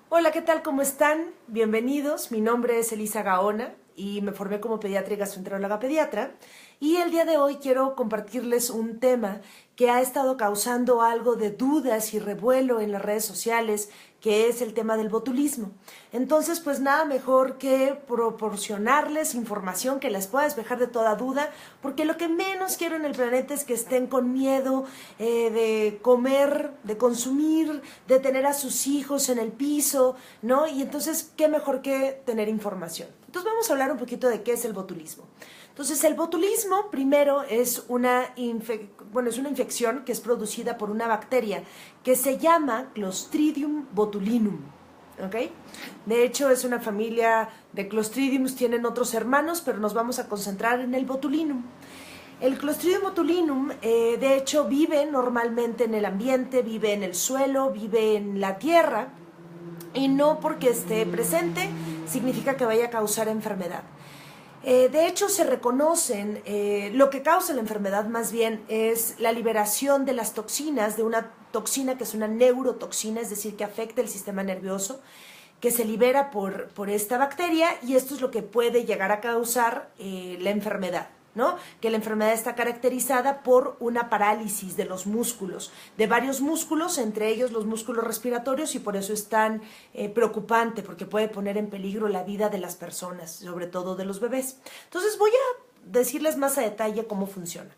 Hola, ¿qué tal? ¿Cómo están? Bienvenidos. Mi nombre es Elisa Gaona y me formé como pediatra y gastroenteróloga pediatra. Y el día de hoy quiero compartirles un tema que ha estado causando algo de dudas y revuelo en las redes sociales, que es el tema del botulismo. Entonces, pues nada mejor que proporcionarles información que les pueda despejar de toda duda, porque lo que menos quiero en el planeta es que estén con miedo de comer, de consumir, de tener a sus hijos en el piso, ¿no? Y entonces, ¿qué mejor que tener información? Entonces vamos a hablar un poquito de qué es el botulismo. Entonces, el botulismo primero es una infección que es producida por una bacteria que se llama Clostridium botulinum. ¿Ok? De hecho, es una familia de Clostridiums, tienen otros hermanos, pero nos vamos a concentrar en el botulinum. El Clostridium botulinum, de hecho, vive normalmente en el ambiente, vive en el suelo, vive en la tierra, y no porque esté presente significa que vaya a causar enfermedad. De hecho, se reconocen, lo que causa la enfermedad más bien es la liberación de las toxinas, de una toxina que es una neurotoxina, es decir, que afecta el sistema nervioso, que se libera por esta bacteria, y esto es lo que puede llegar a causar la enfermedad, ¿no? Que la enfermedad está caracterizada por una parálisis de los músculos, de varios músculos, entre ellos los músculos respiratorios, y por eso es tan preocupante, porque puede poner en peligro la vida de las personas, sobre todo de los bebés. Entonces voy a decirles más a detalle cómo funciona.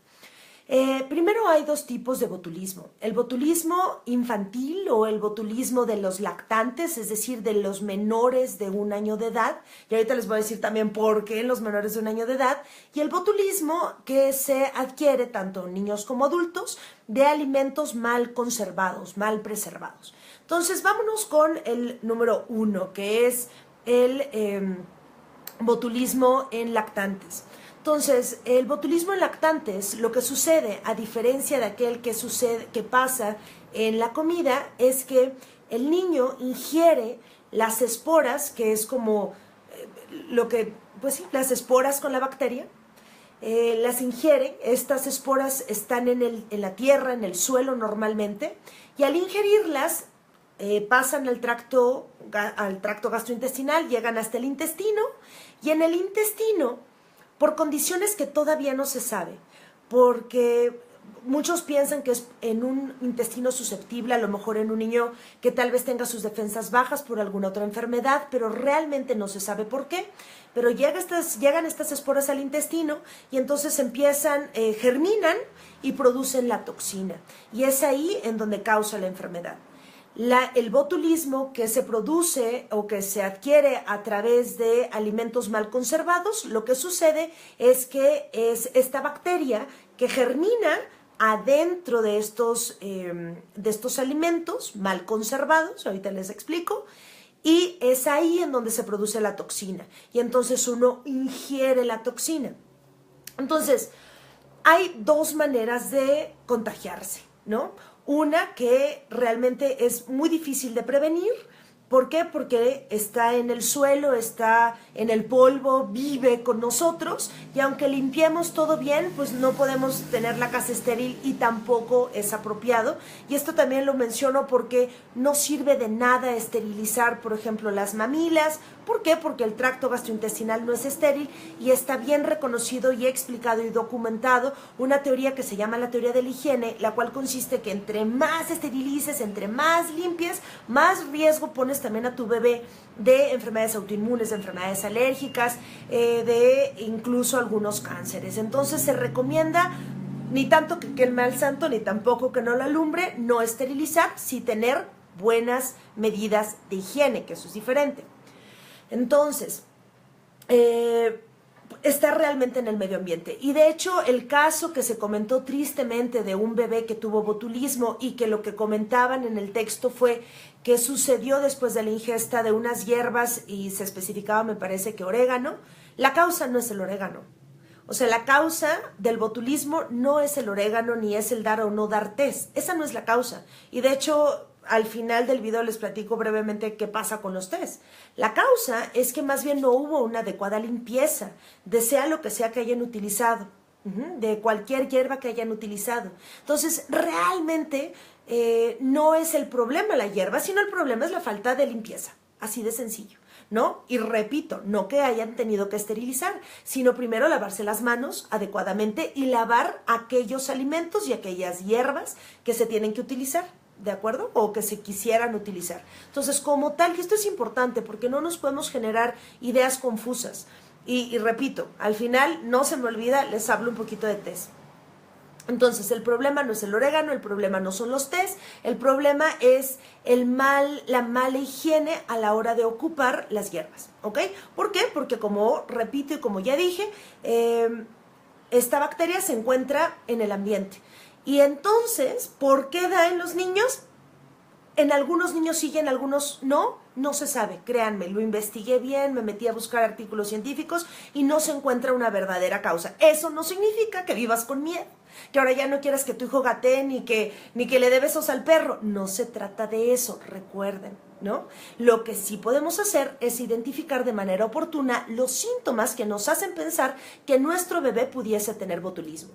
Primero hay dos tipos de botulismo. El botulismo infantil o el botulismo de los lactantes, es decir, de los menores de 1 año de edad. Y ahorita les voy a decir también por qué en los menores de 1 año de edad. Y el botulismo que se adquiere tanto en niños como adultos de alimentos mal conservados, mal preservados. Entonces vámonos con el número 1, que es el botulismo en lactantes. Entonces, el botulismo en lactantes, lo que sucede, a diferencia de aquel que pasa en la comida, es que el niño ingiere las esporas, que es como las esporas con la bacteria, las ingiere. Estas esporas están en la tierra, en el suelo normalmente, y al ingerirlas pasan al tracto gastrointestinal, llegan hasta el intestino, y en el intestino, por condiciones que todavía no se sabe, porque muchos piensan que es en un intestino susceptible, a lo mejor en un niño que tal vez tenga sus defensas bajas por alguna otra enfermedad, pero realmente no se sabe por qué. Pero llegan estas esporas al intestino y entonces germinan y producen la toxina. Y es ahí en donde causa la enfermedad. El botulismo que se produce o que se adquiere a través de alimentos mal conservados, lo que sucede es que es esta bacteria que germina adentro de estos alimentos mal conservados, ahorita les explico, y es ahí en donde se produce la toxina, y entonces uno ingiere la toxina. Entonces, hay dos maneras de contagiarse, ¿no? Una que realmente es muy difícil de prevenir. ¿Por qué? Porque está en el suelo, está en el polvo, vive con nosotros, y aunque limpiemos todo bien, pues no podemos tener la casa estéril y tampoco es apropiado. Y esto también lo menciono porque no sirve de nada esterilizar, por ejemplo, las mamilas. ¿Por qué? Porque el tracto gastrointestinal no es estéril, y está bien reconocido y explicado y documentado una teoría que se llama la teoría de la higiene, la cual consiste que entre más esterilices, entre más limpies, más riesgo pones también a tu bebé de enfermedades autoinmunes, de enfermedades alérgicas, de incluso algunos cánceres. Entonces se recomienda ni tanto que queme al santo, ni tampoco que no lo alumbre, no esterilizar, sí tener buenas medidas de higiene, que eso es diferente. Entonces, está realmente en el medio ambiente. Y de hecho, el caso que se comentó tristemente de un bebé que tuvo botulismo, y que lo que comentaban en el texto fue que sucedió después de la ingesta de unas hierbas, y se especificaba, me parece, que orégano. La causa no es el orégano. O sea, la causa del botulismo no es el orégano, ni es el dar o no dar test. Esa no es la causa. Y de hecho, al final del video les platico brevemente qué pasa con los test. La causa es que más bien no hubo una adecuada limpieza de sea lo que sea que hayan utilizado, de cualquier hierba que hayan utilizado. Entonces, realmente no es el problema la hierba, sino el problema es la falta de limpieza, así de sencillo, ¿no? Y repito, no que hayan tenido que esterilizar, sino primero lavarse las manos adecuadamente y lavar aquellos alimentos y aquellas hierbas que se tienen que utilizar, ¿de acuerdo? O que se quisieran utilizar. Entonces, como tal, y esto es importante porque no nos podemos generar ideas confusas. Y repito, al final, no se me olvida, les hablo un poquito de tés. Entonces, el problema no es el orégano, el problema no son los tés, el problema es la mala higiene a la hora de ocupar las hierbas, ¿ok? ¿Por qué? Porque como repito y como ya dije, esta bacteria se encuentra en el ambiente. Y entonces, ¿por qué da en los niños? En algunos niños sí y en algunos no se sabe, créanme, lo investigué bien, me metí a buscar artículos científicos y no se encuentra una verdadera causa. Eso no significa que vivas con miedo, que ahora ya no quieras que tu hijo gatee ni que le dé besos al perro. No se trata de eso, recuerden, ¿no? Lo que sí podemos hacer es identificar de manera oportuna los síntomas que nos hacen pensar que nuestro bebé pudiese tener botulismo.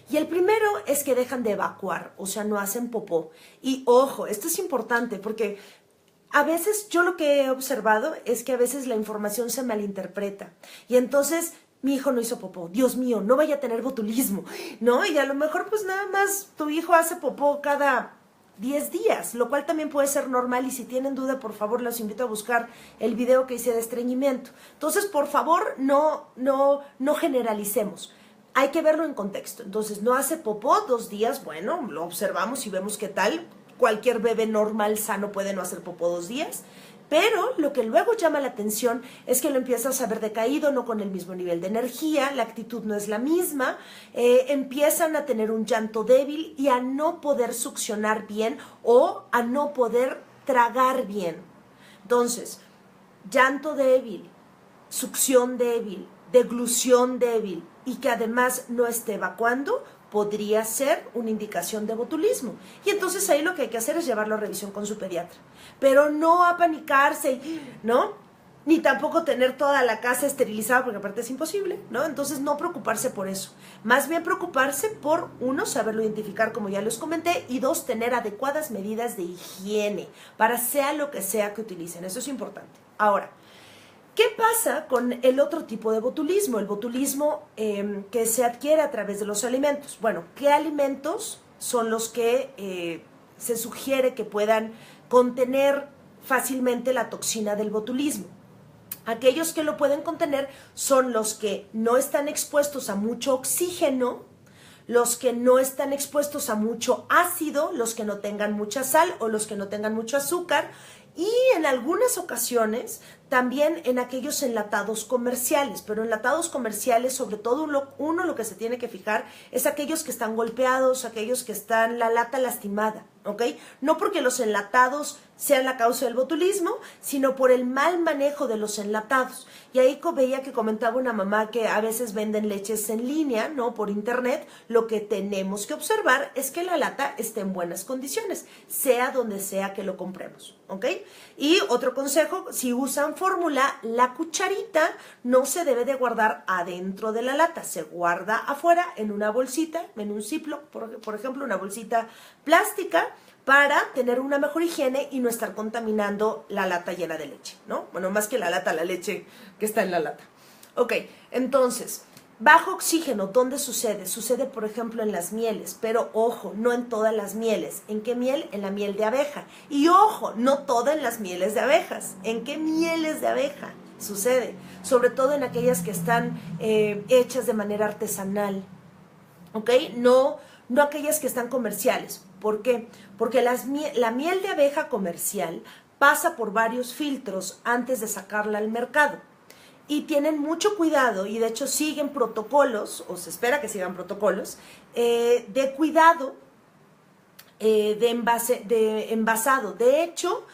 Y el primero es que dejan de evacuar, o sea, no hacen popó. Y ojo, esto es importante porque a veces yo lo que he observado es que a veces la información se malinterpreta y entonces mi hijo no hizo popó, Dios mío, no vaya a tener botulismo, ¿no? Y a lo mejor pues nada más tu hijo hace popó cada 10 días, lo cual también puede ser normal y si tienen duda, por favor, los invito a buscar el video que hice de estreñimiento. Entonces, por favor, no generalicemos. Hay que verlo en contexto. Entonces, no hace popó 2 días, bueno, lo observamos y vemos qué tal. Cualquier bebé normal, sano, puede no hacer popó 2 días. Pero lo que luego llama la atención es que lo empiezas a ver decaído, no con el mismo nivel de energía, la actitud no es la misma, empiezan a tener un llanto débil y a no poder succionar bien o a no poder tragar bien. Entonces, llanto débil, succión débil, deglución débil y que además no esté evacuando, podría ser una indicación de botulismo. Y entonces ahí lo que hay que hacer es llevarlo a revisión con su pediatra. Pero no apanicarse, ¿no? Ni tampoco tener toda la casa esterilizada, porque aparte es imposible, ¿no? Entonces no preocuparse por eso. Más bien preocuparse por, 1, saberlo identificar como ya les comenté, y 2, tener adecuadas medidas de higiene para sea lo que sea que utilicen. Eso es importante. Ahora, ¿qué pasa con el otro tipo de botulismo? El botulismo que se adquiere a través de los alimentos. Bueno, ¿qué alimentos son los que se sugiere que puedan contener fácilmente la toxina del botulismo? Aquellos que lo pueden contener son los que no están expuestos a mucho oxígeno, los que no están expuestos a mucho ácido, los que no tengan mucha sal o los que no tengan mucho azúcar, y en algunas ocasiones también en aquellos enlatados comerciales, pero enlatados comerciales sobre todo uno lo que se tiene que fijar es aquellos que están golpeados, aquellos que están la lata lastimada, ¿ok? No porque los enlatados sean la causa del botulismo, sino por el mal manejo de los enlatados. Y ahí veía que comentaba una mamá que a veces venden leches en línea, ¿no? Por internet. Lo que tenemos que observar es que la lata esté en buenas condiciones, sea donde sea que lo compremos, ¿ok? Y otro consejo, si usan fórmula, la cucharita no se debe de guardar adentro de la lata, se guarda afuera en una bolsita, en un Ziploc, por ejemplo, una bolsita plástica, para tener una mejor higiene y no estar contaminando la lata llena de leche, ¿no? Bueno, más que la lata, la leche que está en la lata. Ok, entonces, bajo oxígeno, ¿dónde sucede? Sucede, por ejemplo, en las mieles, pero ojo, no en todas las mieles. ¿En qué miel? En la miel de abeja. Y ojo, no todas en las mieles de abejas. ¿En qué mieles de abeja sucede? Sobre todo en aquellas que están hechas de manera artesanal, ¿ok? No aquellas que están comerciales. ¿Por qué? Porque la miel de abeja comercial pasa por varios filtros antes de sacarla al mercado. Y tienen mucho cuidado y de hecho siguen protocolos, o se espera que sigan protocolos, de cuidado de envasado. De hecho,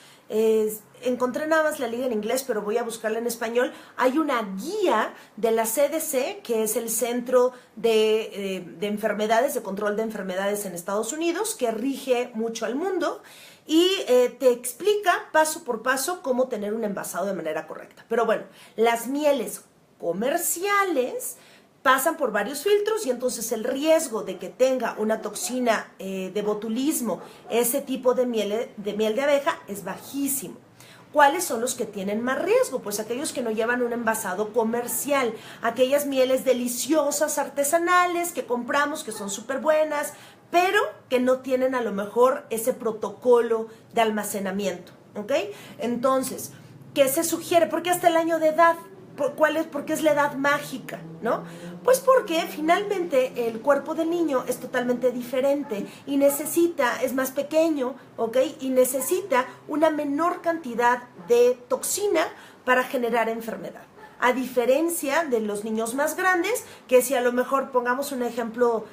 encontré nada más la liga en inglés, pero voy a buscarla en español. Hay una guía de la CDC, que es el Centro de Enfermedades, de Control de Enfermedades en Estados Unidos, que rige mucho al mundo y te explica paso por paso cómo tener un envasado de manera correcta. Pero bueno, las mieles comerciales pasan por varios filtros y entonces el riesgo de que tenga una toxina de botulismo, ese tipo de miel de abeja, es bajísimo. ¿Cuáles son los que tienen más riesgo? Pues aquellos que no llevan un envasado comercial, aquellas mieles deliciosas, artesanales, que compramos, que son súper buenas, pero que no tienen a lo mejor ese protocolo de almacenamiento, ¿ok? Entonces, ¿qué se sugiere? Porque hasta el año de edad. Porque es la edad mágica, ¿no? Pues porque finalmente el cuerpo del niño es totalmente diferente y es más pequeño, ¿ok? Y necesita una menor cantidad de toxina para generar enfermedad. A diferencia de los niños más grandes, que si a lo mejor pongamos un ejemplo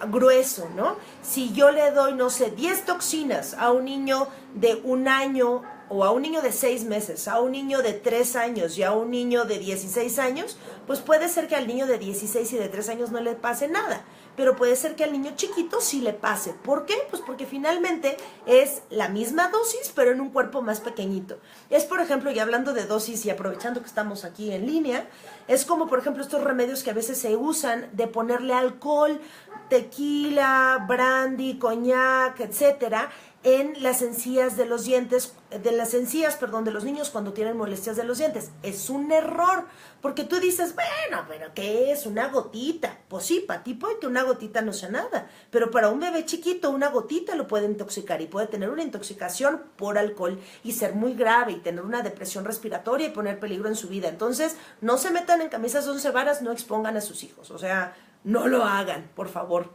grueso, ¿no? Si yo le doy, no sé, 10 toxinas a un niño de 1 año o a un niño de 6 meses, a un niño de 3 años y a un niño de 16 años, pues puede ser que al niño de 16 y de 3 años no le pase nada, pero puede ser que al niño chiquito sí le pase. ¿Por qué? Pues porque finalmente es la misma dosis, pero en un cuerpo más pequeñito. Es, por ejemplo, y hablando de dosis y aprovechando que estamos aquí en línea, es como, por ejemplo, estos remedios que a veces se usan de ponerle alcohol, tequila, brandy, coñac, etcétera, en las encías de los dientes, de los niños cuando tienen molestias de los dientes. Es un error, porque tú dices, bueno, pero ¿qué es? Una gotita. Pues sí, para ti puede que una gotita no sea nada, pero para un bebé chiquito una gotita lo puede intoxicar y puede tener una intoxicación por alcohol y ser muy grave y tener una depresión respiratoria y poner peligro en su vida. Entonces, no se metan en camisas de 11 varas, no expongan a sus hijos, o sea, no lo hagan, por favor.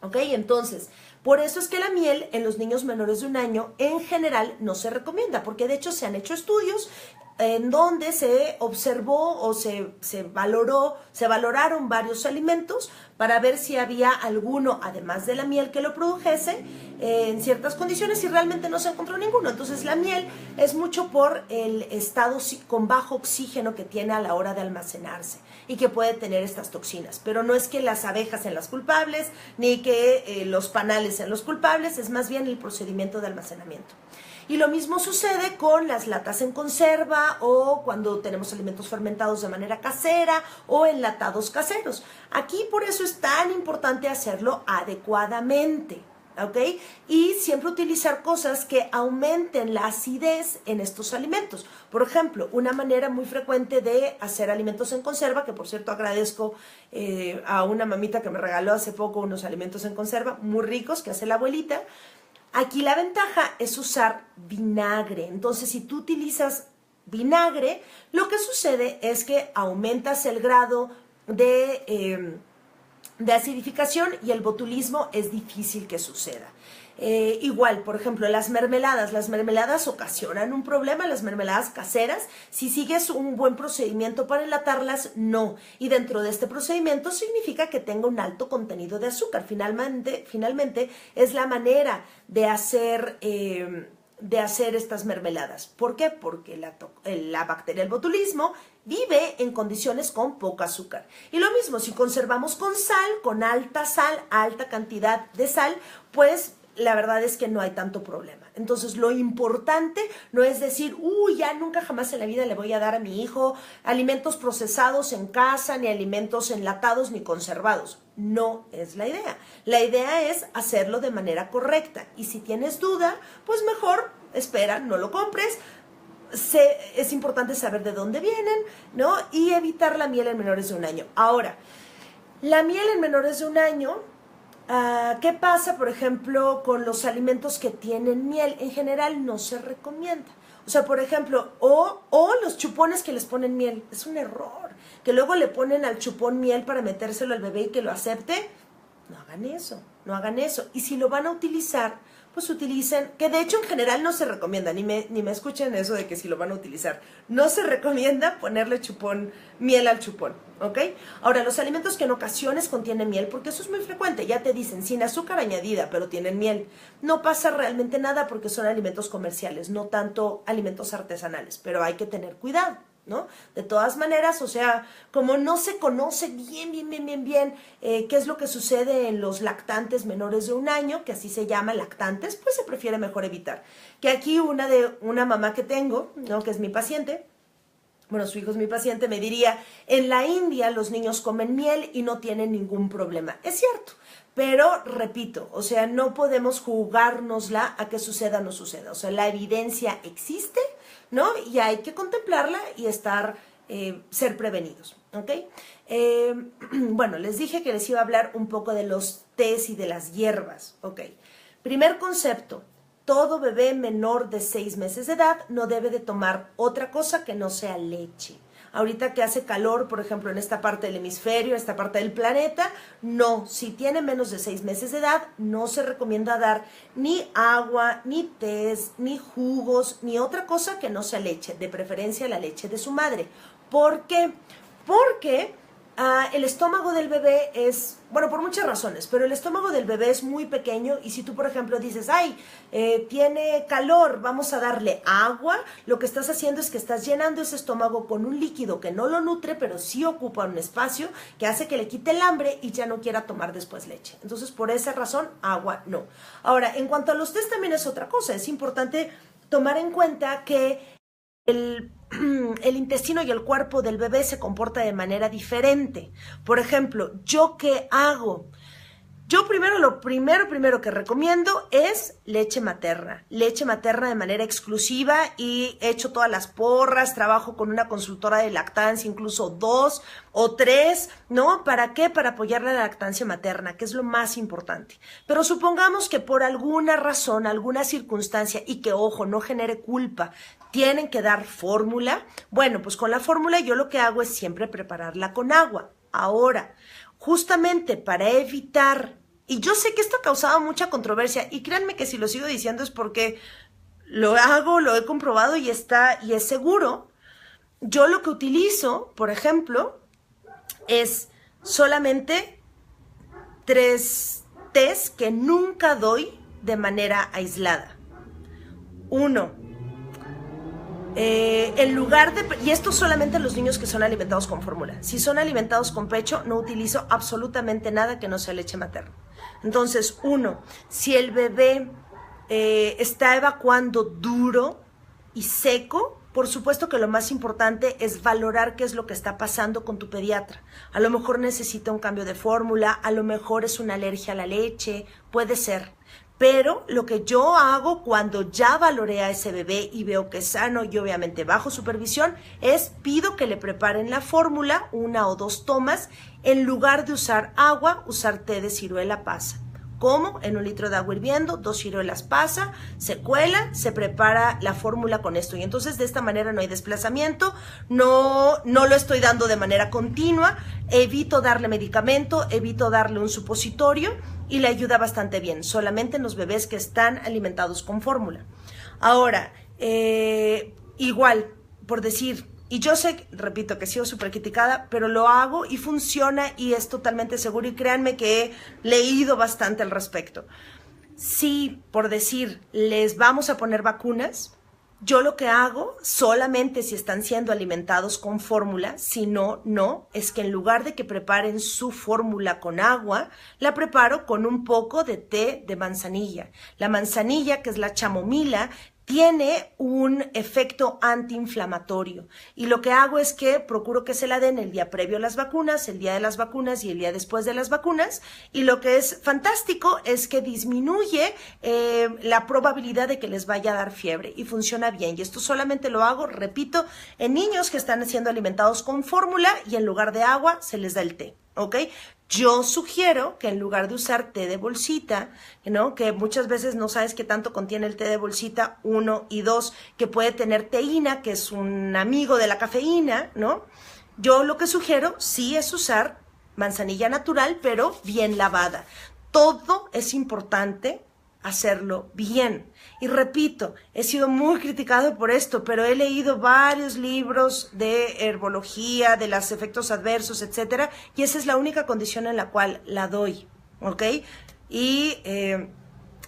¿Ok? Entonces, por eso es que la miel en los niños menores de 1 año en general no se recomienda, porque de hecho se han hecho estudios en donde se observó o se valoraron varios alimentos para ver si había alguno, además de la miel, que lo produjese en ciertas condiciones y realmente no se encontró ninguno. Entonces la miel es mucho por el estado con bajo oxígeno que tiene a la hora de almacenarse y que puede tener estas toxinas. Pero no es que las abejas sean las culpables, ni que los panales sean los culpables, es más bien el procedimiento de almacenamiento. Y lo mismo sucede con las latas en conserva o cuando tenemos alimentos fermentados de manera casera o enlatados caseros. Aquí por eso es tan importante hacerlo adecuadamente, ¿ok? Y siempre utilizar cosas que aumenten la acidez en estos alimentos. Por ejemplo, una manera muy frecuente de hacer alimentos en conserva, que por cierto agradezco a una mamita que me regaló hace poco unos alimentos en conserva muy ricos que hace la abuelita. Aquí la ventaja es usar vinagre. Entonces, si tú utilizas vinagre, lo que sucede es que aumentas el grado de acidificación y el botulismo es difícil que suceda. Igual, por ejemplo, las mermeladas ocasionan un problema, las mermeladas caseras. Si sigues un buen procedimiento para enlatarlas, no. Y dentro de este procedimiento significa que tenga un alto contenido de azúcar. Finalmente es la manera de hacer estas mermeladas. ¿Por qué? Porque la bacteria del botulismo vive en condiciones con poco azúcar. Y lo mismo, si conservamos con sal, con alta cantidad de sal, pues la verdad es que no hay tanto problema. Entonces, lo importante no es decir, ya nunca jamás en la vida le voy a dar a mi hijo alimentos procesados en casa, ni alimentos enlatados, ni conservados. No es la idea. La idea es hacerlo de manera correcta. Y si tienes duda, pues mejor espera, no lo compres. Es importante saber de dónde vienen, ¿no? Y evitar la miel en menores de 1 año. Ahora, la miel en menores de 1 año, ¿qué pasa, por ejemplo, con los alimentos que tienen miel? En general no se recomienda. O sea, por ejemplo, o los chupones que les ponen miel. Es un error. Que luego le ponen al chupón miel para metérselo al bebé y que lo acepte. No hagan eso, no hagan eso. Y si lo van a utilizar, pues utilicen, que de hecho en general no se recomienda, ni me escuchen eso de que si lo van a utilizar. No se recomienda ponerle miel al chupón, ¿ok? Ahora, los alimentos que en ocasiones contienen miel, porque eso es muy frecuente, ya te dicen sin azúcar añadida, pero tienen miel. No pasa realmente nada porque son alimentos comerciales, no tanto alimentos artesanales, pero hay que tener cuidado, ¿no? De todas maneras, o sea, como no se conoce bien qué es lo que sucede en los lactantes menores de 1 año, que así se llama lactantes, pues se prefiere mejor evitar. Que aquí una mamá que tengo, ¿no? Que es mi paciente, bueno, su hijo es mi paciente, me diría, en la India los niños comen miel y no tienen ningún problema. Es cierto, pero repito, o sea, no podemos jugárnosla a que suceda o no suceda. O sea, la evidencia existe, ¿no? Y hay que contemplarla y ser prevenidos, ¿ok? Bueno, les dije que les iba a hablar un poco de los tés y de las hierbas, ¿ok? Primer concepto. Todo bebé menor de 6 meses de edad no debe de tomar otra cosa que no sea leche. Ahorita que hace calor, por ejemplo, en esta parte del hemisferio, en esta parte del planeta, no. Si tiene menos de 6 meses de edad, no se recomienda dar ni agua, ni tés, ni jugos, ni otra cosa que no sea leche, de preferencia la leche de su madre. ¿Por qué? Porque el estómago del bebé es, bueno, por muchas razones, pero el estómago del bebé es muy pequeño y si tú, por ejemplo, dices, ay, tiene calor, vamos a darle agua, lo que estás haciendo es que estás llenando ese estómago con un líquido que no lo nutre, pero sí ocupa un espacio que hace que le quite el hambre y ya no quiera tomar después leche. Entonces, por esa razón, agua no. Ahora, en cuanto a los tés también es otra cosa, es importante tomar en cuenta que el intestino y el cuerpo del bebé se comporta de manera diferente. Por ejemplo, ¿yo qué hago? Yo lo primero que recomiendo es leche materna de manera exclusiva y he hecho todas las porras, trabajo con una consultora de lactancia, incluso 2 o 3, ¿no? ¿Para qué? Para apoyar la lactancia materna, que es lo más importante. Pero supongamos que por alguna razón, alguna circunstancia y que, ojo, no genere culpa, tienen que dar fórmula. Bueno, pues con la fórmula yo lo que hago es siempre prepararla con agua. Ahora, justamente para evitar, y yo sé que esto ha causado mucha controversia, y créanme que si lo sigo diciendo es porque lo hago, lo he comprobado y es seguro. Yo lo que utilizo, por ejemplo, es solamente 3 tés que nunca doy de manera aislada. 1. En lugar de, y esto solamente los niños que son alimentados con fórmula. Si son alimentados con pecho, no utilizo absolutamente nada que no sea leche materna. Entonces, 1, si el bebé está evacuando duro y seco, por supuesto que lo más importante es valorar qué es lo que está pasando con tu pediatra. A lo mejor necesita un cambio de fórmula, a lo mejor es una alergia a la leche, puede ser. Pero lo que yo hago cuando ya valoré a ese bebé y veo que es sano y obviamente bajo supervisión es pido que le preparen la fórmula, 1 o 2 tomas, en lugar de usar agua, usar té de ciruela pasa. ¿Cómo? En 1 litro de agua hirviendo, 2 ciruelas pasa, se cuela, se prepara la fórmula con esto. Y entonces de esta manera no hay desplazamiento, no lo estoy dando de manera continua, evito darle medicamento, evito darle un supositorio y le ayuda bastante bien, solamente en los bebés que están alimentados con fórmula. Ahora, igual, por decir, y yo sé, repito, que he sido súper criticada, pero lo hago y funciona y es totalmente seguro y créanme que he leído bastante al respecto. Si, por decir, les vamos a poner vacunas, yo lo que hago, solamente si están siendo alimentados con fórmula, si no, no, es que en lugar de que preparen su fórmula con agua, la preparo con un poco de té de manzanilla. La manzanilla, que es la chamomila, tiene un efecto antiinflamatorio y lo que hago es que procuro que se la den el día previo a las vacunas, el día de las vacunas y el día después de las vacunas y lo que es fantástico es que disminuye la probabilidad de que les vaya a dar fiebre y funciona bien y esto solamente lo hago, repito, en niños que están siendo alimentados con fórmula y en lugar de agua se les da el té, ¿ok? Yo sugiero que en lugar de usar té de bolsita, ¿no? Que muchas veces no sabes qué tanto contiene el té de bolsita, 1 y 2, que puede tener teína, que es un amigo de la cafeína, ¿no? Yo lo que sugiero sí es usar manzanilla natural, pero bien lavada. Todo es importante hacerlo bien. Y repito, he sido muy criticado por esto, pero he leído varios libros de herbología, de los efectos adversos, etcétera, y esa es la única condición en la cual la doy, ¿ok? Y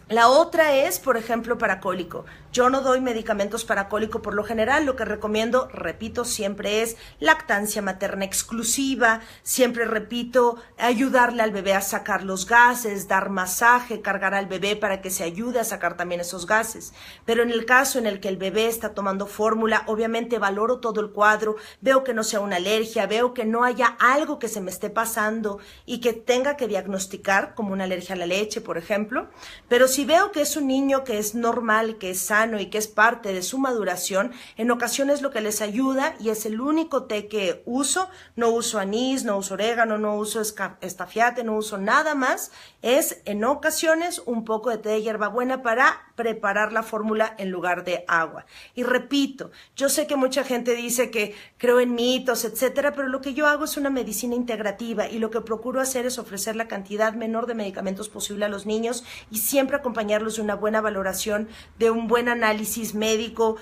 la otra es, por ejemplo, para cólico. Yo no doy medicamentos para cólico por lo general, lo que recomiendo, repito, siempre es lactancia materna exclusiva, siempre repito, ayudarle al bebé a sacar los gases, dar masaje, cargar al bebé para que se ayude a sacar también esos gases. Pero en el caso en el que el bebé está tomando fórmula, obviamente valoro todo el cuadro, veo que no sea una alergia, veo que no haya algo que se me esté pasando y que tenga que diagnosticar, como una alergia a la leche, por ejemplo. Pero si veo que es un niño que es normal, que es sano y que es parte de su maduración, en ocasiones lo que les ayuda, y es el único té que uso, no uso anís, no uso orégano, no uso estafiate, no uso nada más, es en ocasiones un poco de té de hierbabuena para preparar la fórmula en lugar de agua. Y repito, yo sé que mucha gente dice que creo en mitos, etcétera, pero lo que yo hago es una medicina integrativa y lo que procuro hacer es ofrecer la cantidad menor de medicamentos posible a los niños y siempre acompañarlos de una buena valoración, de un buen análisis médico,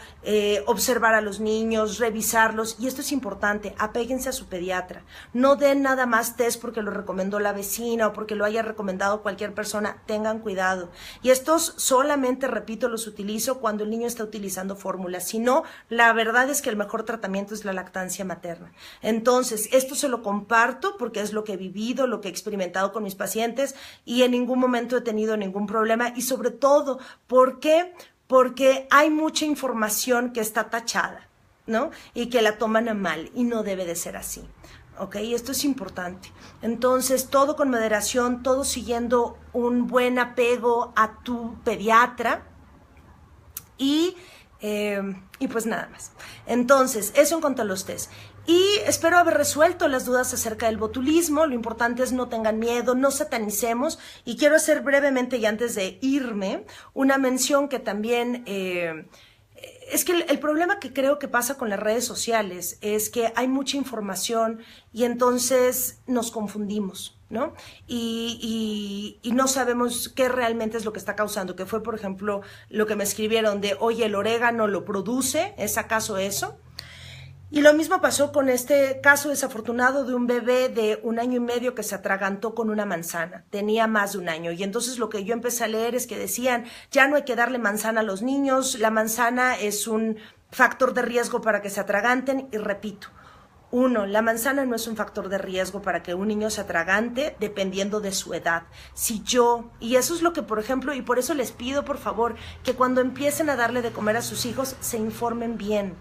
observar a los niños, revisarlos, y esto es importante, apéguense a su pediatra, no den nada más test porque lo recomendó la vecina o porque lo haya recomendado cualquier persona, tengan cuidado, y estos solamente, repito, los utilizo cuando el niño está utilizando fórmulas, si no, la verdad es que el mejor tratamiento es la lactancia materna. Entonces, esto se lo comparto porque es lo que he vivido, lo que he experimentado con mis pacientes y en ningún momento he tenido ningún problema, y sobre todo, ¿por qué? Porque hay mucha información que está tachada, ¿no? Y que la toman a mal y no debe de ser así, ¿ok? Esto es importante. Entonces, todo con moderación, todo siguiendo un buen apego a tu pediatra y pues nada más. Entonces, eso en cuanto a los test. Y espero haber resuelto las dudas acerca del botulismo. Lo importante es no tengan miedo, no satanicemos. Y quiero hacer brevemente, y antes de irme, una mención que también... es que el problema que creo que pasa con las redes sociales es que hay mucha información y entonces nos confundimos, ¿no? Y no sabemos qué realmente es lo que está causando, que fue, por ejemplo, lo que me escribieron de, oye, el orégano lo produce, ¿es acaso eso? Y lo mismo pasó con este caso desafortunado de un bebé de 1 año y medio que se atragantó con una manzana. Tenía más de 1 año. Y entonces lo que yo empecé a leer es que decían, ya no hay que darle manzana a los niños, la manzana es un factor de riesgo para que se atraganten. Y repito, 1, la manzana no es un factor de riesgo para que un niño se atragante dependiendo de su edad. Si yo, y eso es lo que, por ejemplo, y por eso les pido, por favor, que cuando empiecen a darle de comer a sus hijos, se informen bien.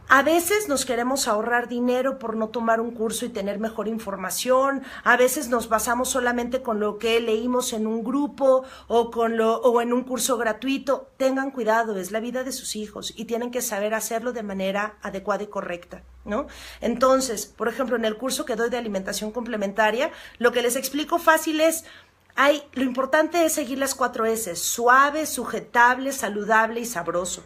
A veces nos queremos ahorrar dinero por no tomar un curso y tener mejor información. A veces nos basamos solamente con lo que leímos en un grupo o en un curso gratuito. Tengan cuidado, es la vida de sus hijos y tienen que saber hacerlo de manera adecuada y correcta, ¿no? Entonces, por ejemplo, en el curso que doy de alimentación complementaria, lo que les explico fácil es... lo importante es seguir las 4 S, suave, sujetable, saludable y sabroso.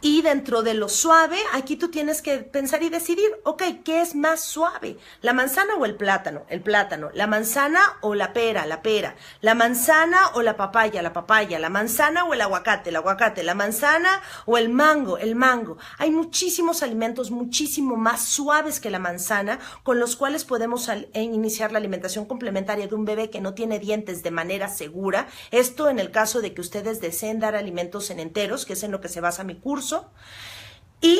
Y dentro de lo suave, aquí tú tienes que pensar y decidir, ok, ¿qué es más suave? ¿La manzana o el plátano? El plátano. ¿La manzana o la pera? La pera. ¿La manzana o la papaya? La papaya. ¿La manzana o el aguacate? El aguacate. ¿La manzana o el mango? El mango. Hay muchísimos alimentos muchísimo más suaves que la manzana con los cuales podemos iniciar la alimentación complementaria de un bebé que no tiene dientes de manera segura. Esto en el caso de que ustedes deseen dar alimentos en enteros, que es en lo que se basa mi curso. Y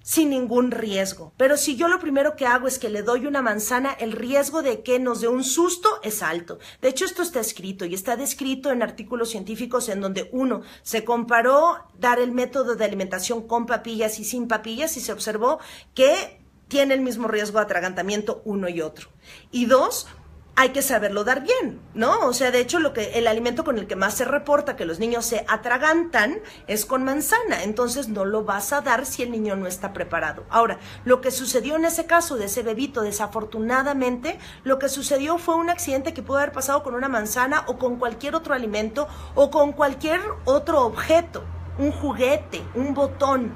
sin ningún riesgo. Pero si yo lo primero que hago es que le doy una manzana, el riesgo de que nos dé un susto es alto. De hecho, esto está escrito y está descrito en artículos científicos en donde, 1, se comparó dar el método de alimentación con papillas y sin papillas y se observó que tiene el mismo riesgo de atragantamiento uno y otro. Y 2, hay que saberlo dar bien, ¿no? O sea, de hecho, el alimento con el que más se reporta que los niños se atragantan es con manzana. Entonces, no lo vas a dar si el niño no está preparado. Ahora, lo que sucedió en ese caso de ese bebito, desafortunadamente, lo que sucedió fue un accidente que pudo haber pasado con una manzana o con cualquier otro alimento o con cualquier otro objeto, un juguete, un botón.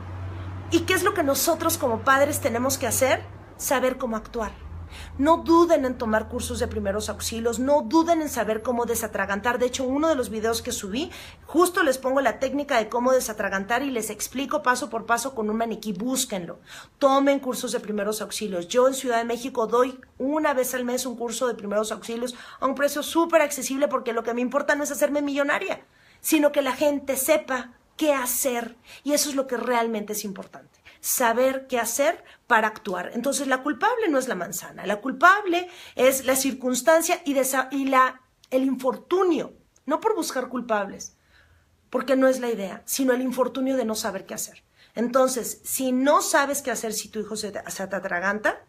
¿Y qué es lo que nosotros como padres tenemos que hacer? Saber cómo actuar. No duden en tomar cursos de primeros auxilios, no duden en saber cómo desatragantar. De hecho, uno de los videos que subí, justo les pongo la técnica de cómo desatragantar y les explico paso por paso con un maniquí. Búsquenlo. Tomen cursos de primeros auxilios. Yo en Ciudad de México doy 1 vez al mes un curso de primeros auxilios a un precio súper accesible porque lo que me importa no es hacerme millonaria, sino que la gente sepa qué hacer. Y eso es lo que realmente es importante. Saber qué hacer para actuar. Entonces, la culpable no es la manzana. La culpable es la circunstancia y el infortunio. No por buscar culpables, porque no es la idea, sino el infortunio de no saber qué hacer. Entonces, si no sabes qué hacer si tu hijo se te atraganta,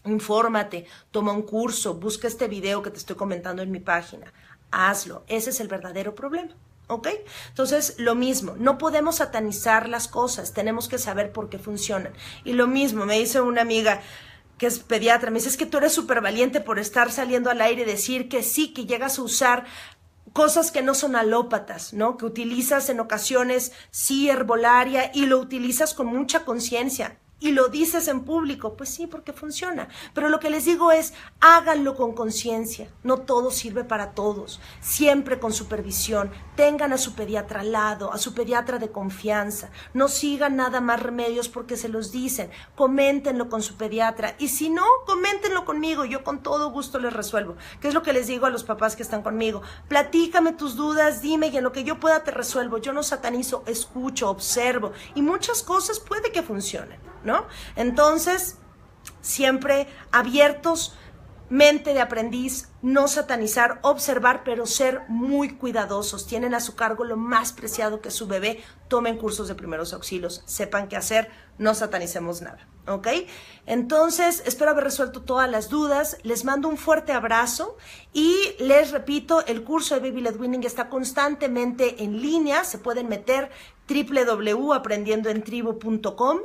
infórmate, toma un curso, busca este video que te estoy comentando en mi página. Hazlo. Ese es el verdadero problema. ¿Ok? Entonces, lo mismo, no podemos satanizar las cosas, tenemos que saber por qué funcionan. Y lo mismo, me dice una amiga que es pediatra, me dice, es que tú eres súper valiente por estar saliendo al aire y decir que sí, que llegas a usar cosas que no son alópatas, ¿no? Que utilizas en ocasiones, sí, herbolaria, y lo utilizas con mucha conciencia. Y lo dices en público, pues sí, porque funciona. Pero lo que les digo es, háganlo con conciencia. No todo sirve para todos. Siempre con supervisión. Tengan a su pediatra al lado, a su pediatra de confianza. No sigan nada más remedios porque se los dicen. Coméntenlo con su pediatra. Y si no, coméntenlo conmigo. Yo con todo gusto les resuelvo. ¿Qué es lo que les digo a los papás que están conmigo? Platícame tus dudas, dime y en lo que yo pueda te resuelvo. Yo no satanizo, escucho, observo. Y muchas cosas puede que funcionen, ¿no? Entonces, siempre abiertos, mente de aprendiz, no satanizar, observar, pero ser muy cuidadosos. Tienen a su cargo lo más preciado que es su bebé. Tomen cursos de primeros auxilios, sepan qué hacer, no satanicemos nada, ¿ok? Entonces, espero haber resuelto todas las dudas. Les mando un fuerte abrazo y les repito, el curso de Baby Led Winning está constantemente en línea. Se pueden meter www.aprendiendoentribu.com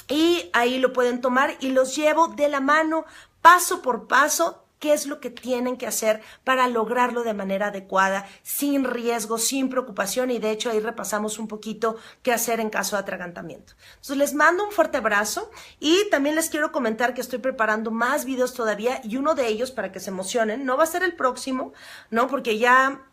y ahí lo pueden tomar y los llevo de la mano, paso por paso, qué es lo que tienen que hacer para lograrlo de manera adecuada, sin riesgo, sin preocupación, y de hecho ahí repasamos un poquito qué hacer en caso de atragantamiento. Entonces les mando un fuerte abrazo y también les quiero comentar que estoy preparando más videos todavía y uno de ellos, para que se emocionen, no va a ser el próximo, ¿no? Porque ya...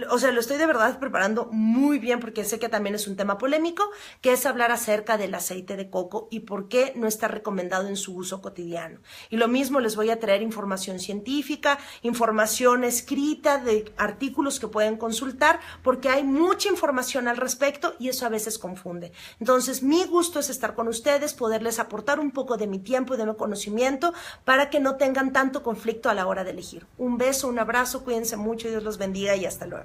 O sea, lo estoy de verdad preparando muy bien porque sé que también es un tema polémico, que es hablar acerca del aceite de coco y por qué no está recomendado en su uso cotidiano. Y lo mismo les voy a traer información científica, información escrita de artículos que pueden consultar, porque hay mucha información al respecto y eso a veces confunde. Entonces, mi gusto es estar con ustedes, poderles aportar un poco de mi tiempo y de mi conocimiento para que no tengan tanto conflicto a la hora de elegir. Un beso, un abrazo, cuídense mucho, Dios los bendiga y hasta luego.